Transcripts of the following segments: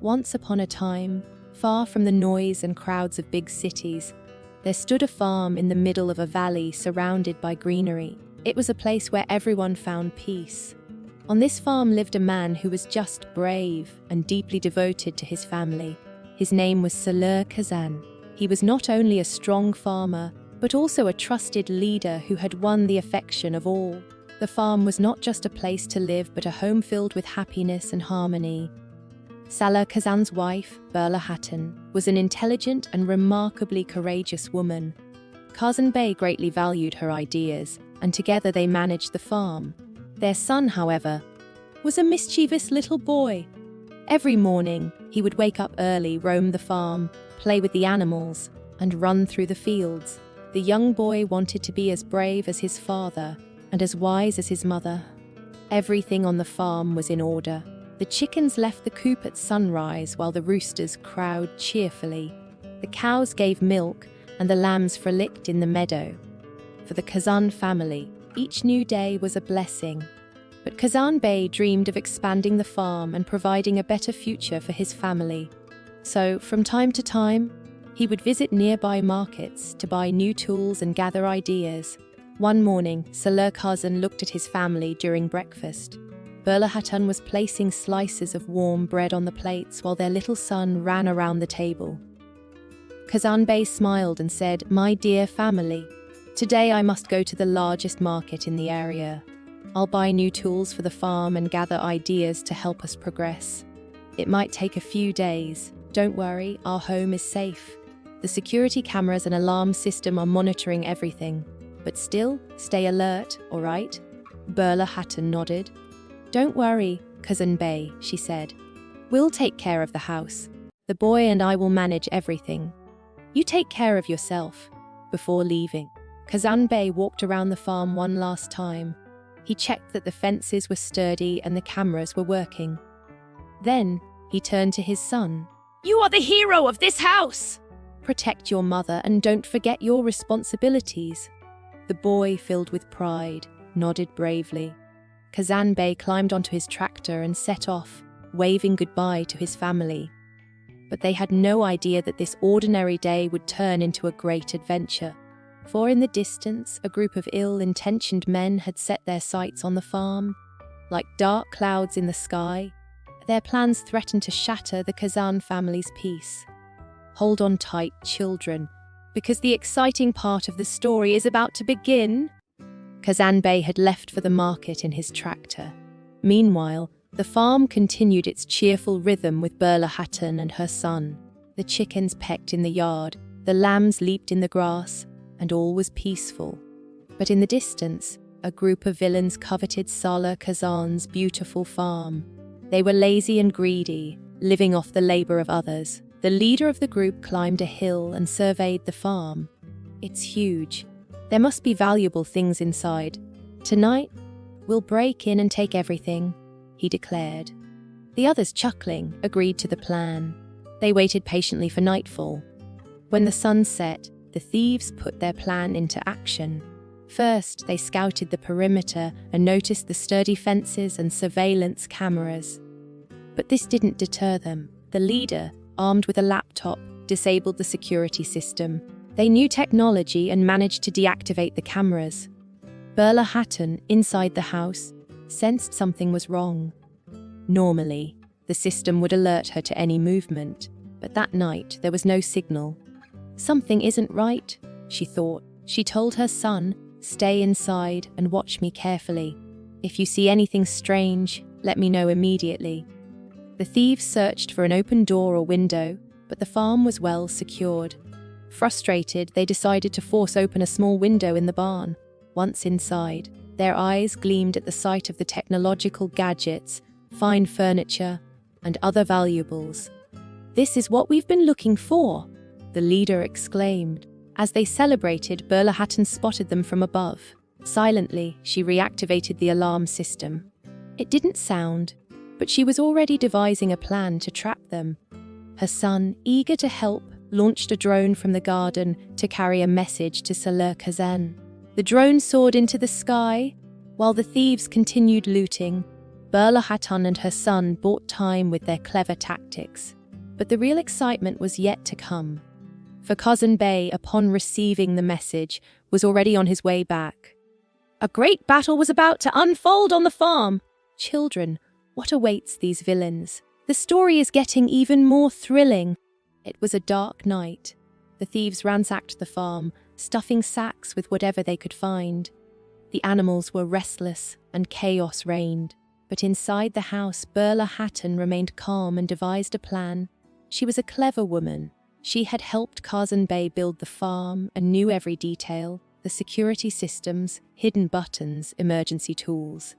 Once upon a time, far from the noise and crowds of big cities, there stood a farm in the middle of a valley surrounded by greenery. It was a place where everyone found peace. On this farm lived a man who was just brave and deeply devoted to his family. His name was Salur Kazan. He was not only a strong farmer, but also a trusted leader who had won the affection of all. The farm was not just a place to live, but a home filled with happiness and harmony. Salur Kazan's wife, Burla Hatun, was an intelligent and remarkably courageous woman. Kazan Bey greatly valued her ideas, and together they managed the farm. Their son, however, was a mischievous little boy. Every morning, he would wake up early, roam the farm, play with the animals, and run through the fields. The young boy wanted to be as brave as his father and as wise as his mother. Everything on the farm was in order. The chickens left the coop at sunrise while the roosters crowed cheerfully. The cows gave milk and the lambs frolicked in the meadow. For the Kazan family, each new day was a blessing. But Kazan Bey dreamed of expanding the farm and providing a better future for his family. So, from time to time, he would visit nearby markets to buy new tools and gather ideas. One morning, Salur Kazan looked at his family during breakfast. Burla Hatun was placing slices of warm bread on the plates while their little son ran around the table. Kazan Bey smiled and said, "My dear family, today I must go to the largest market in the area. I'll buy new tools for the farm and gather ideas to help us progress. It might take a few days. Don't worry, our home is safe. The security cameras and alarm system are monitoring everything. But still, stay alert, all right?" Burla Hatun nodded. "Don't worry, Kazan Bey," she said. "We'll take care of the house. The boy and I will manage everything. You take care of yourself." Before leaving, Kazan Bey walked around the farm one last time. He checked that the fences were sturdy and the cameras were working. Then, he turned to his son. "You are the hero of this house! Protect your mother and don't forget your responsibilities." The boy, filled with pride, nodded bravely. Kazan Bey climbed onto his tractor and set off, waving goodbye to his family. But they had no idea that this ordinary day would turn into a great adventure. For in the distance, a group of ill-intentioned men had set their sights on the farm. Like dark clouds in the sky, their plans threatened to shatter the Kazan family's peace. Hold on tight, children, because the exciting part of the story is about to begin. Kazan Bey had left for the market in his tractor. Meanwhile, the farm continued its cheerful rhythm with Burla Hatun and her son. The chickens pecked in the yard, the lambs leaped in the grass, and all was peaceful. But in the distance, a group of villains coveted Salur Kazan's beautiful farm. They were lazy and greedy, living off the labor of others. The leader of the group climbed a hill and surveyed the farm. "It's huge. There must be valuable things inside. Tonight, we'll break in and take everything," he declared. The others, chuckling, agreed to the plan. They waited patiently for nightfall. When the sun set, the thieves put their plan into action. First, they scouted the perimeter and noticed the sturdy fences and surveillance cameras. But this didn't deter them. The leader, armed with a laptop, disabled the security system. They knew technology and managed to deactivate the cameras. Burla Hatun, inside the house, sensed something was wrong. Normally, the system would alert her to any movement, but that night there was no signal. "Something isn't right," she thought. She told her son, "Stay inside and watch me carefully. If you see anything strange, let me know immediately." The thieves searched for an open door or window, but the farm was well secured. Frustrated, they decided to force open a small window in the barn. Once inside, their eyes gleamed at the sight of the technological gadgets, fine furniture, and other valuables. "This is what we've been looking for," the leader exclaimed. As they celebrated, Burla Hatun spotted them from above. Silently, she reactivated the alarm system. It didn't sound, but she was already devising a plan to trap them. Her son, eager to help, launched a drone from the garden to carry a message to Salur Kazan. The drone soared into the sky, while the thieves continued looting. Berla Hatun and her son bought time with their clever tactics, but the real excitement was yet to come. For Kazan Bey, upon receiving the message, was already on his way back. A great battle was about to unfold on the farm. Children, what awaits these villains? The story is getting even more thrilling. It was a dark night. The thieves ransacked the farm, stuffing sacks with whatever they could find. The animals were restless and chaos reigned. But inside the house, Berla Hatun remained calm and devised a plan. She was a clever woman. She had helped Kazan Bey build the farm and knew every detail, the security systems, hidden buttons, emergency tools.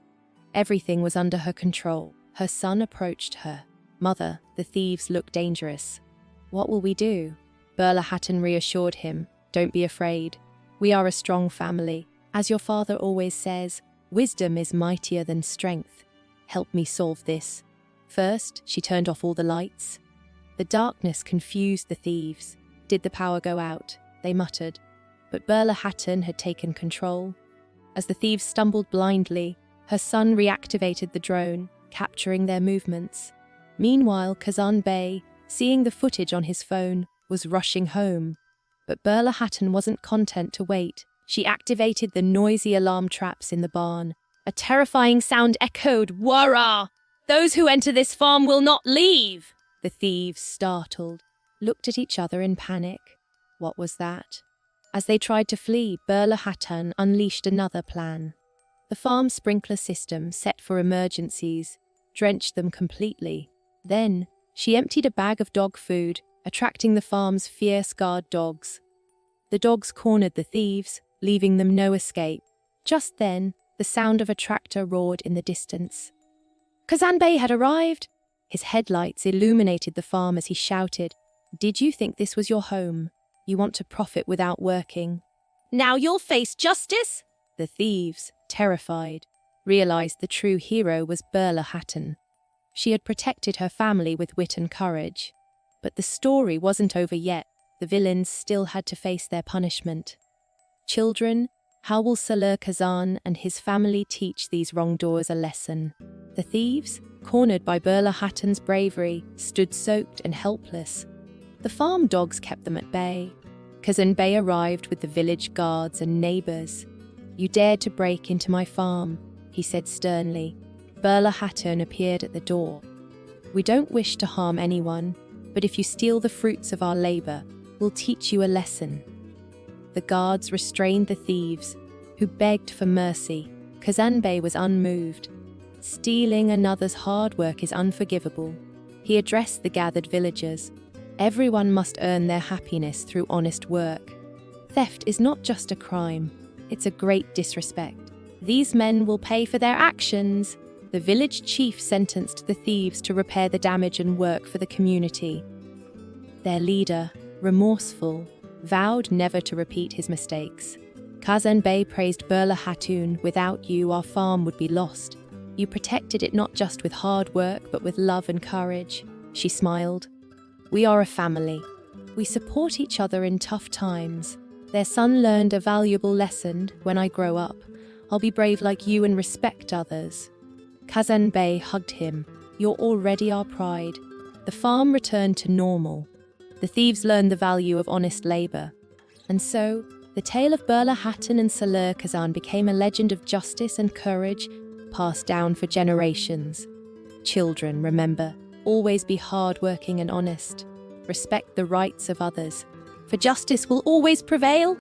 Everything was under her control. Her son approached her. "Mother, the thieves look dangerous." "What will we do?" Berla Hatun reassured him. "Don't be afraid. We are a strong family. As your father always says, wisdom is mightier than strength. Help me solve this." First, she turned off all the lights. The darkness confused the thieves. Did the power go out? They muttered. But Berla Hatun had taken control. As the thieves stumbled blindly, her son reactivated the drone, capturing their movements. Meanwhile, Kazan Bey, seeing the footage on his phone, was rushing home. But Berla Hatun wasn't content to wait. She activated the noisy alarm traps in the barn. A terrifying sound echoed, "Wara! Those who enter this farm will not leave!" The thieves, startled, looked at each other in panic. What was that? As they tried to flee, Berla Hatun unleashed another plan. The farm sprinkler system, set for emergencies, drenched them completely. Then, she emptied a bag of dog food, attracting the farm's fierce guard dogs. The dogs cornered the thieves, leaving them no escape. Just then, the sound of a tractor roared in the distance. Kazan Bey had arrived! His headlights illuminated the farm as he shouted, "Did you think this was your home? You want to profit without working. Now you'll face justice!" The thieves, terrified, realized the true hero was Berla Hatun. She had protected her family with wit and courage. But the story wasn't over yet. The villains still had to face their punishment. Children, how will Salur Kazan and his family teach these wrongdoers a lesson? The thieves, cornered by Berla Hatun's bravery, stood soaked and helpless. The farm dogs kept them at bay. Kazan Bey arrived with the village guards and neighbors. "You dared to break into my farm," he said sternly. Berla Hatun appeared at the door. "We don't wish to harm anyone, but if you steal the fruits of our labor, we'll teach you a lesson." The guards restrained the thieves, who begged for mercy. Kazan Bey was unmoved. Stealing another's hard work is unforgivable. He addressed the gathered villagers. Everyone must earn their happiness through honest work. Theft is not just a crime, it's a great disrespect. These men will pay for their actions. The village chief sentenced the thieves to repair the damage and work for the community. Their leader, remorseful, vowed never to repeat his mistakes. Kazan Bey praised Berla Hatun. "Without you, our farm would be lost. You protected it not just with hard work, but with love and courage." She smiled. "We are a family. We support each other in tough times. Their son learned a valuable lesson. When I grow up, I'll be brave like you and respect others." Kazan Bey hugged him. "You're already our pride." The farm returned to normal. The thieves learned the value of honest labor. And so, the tale of Berla Hatun and Salur Kazan became a legend of justice and courage, passed down for generations. Children, remember, always be hardworking and honest. Respect the rights of others, for justice will always prevail.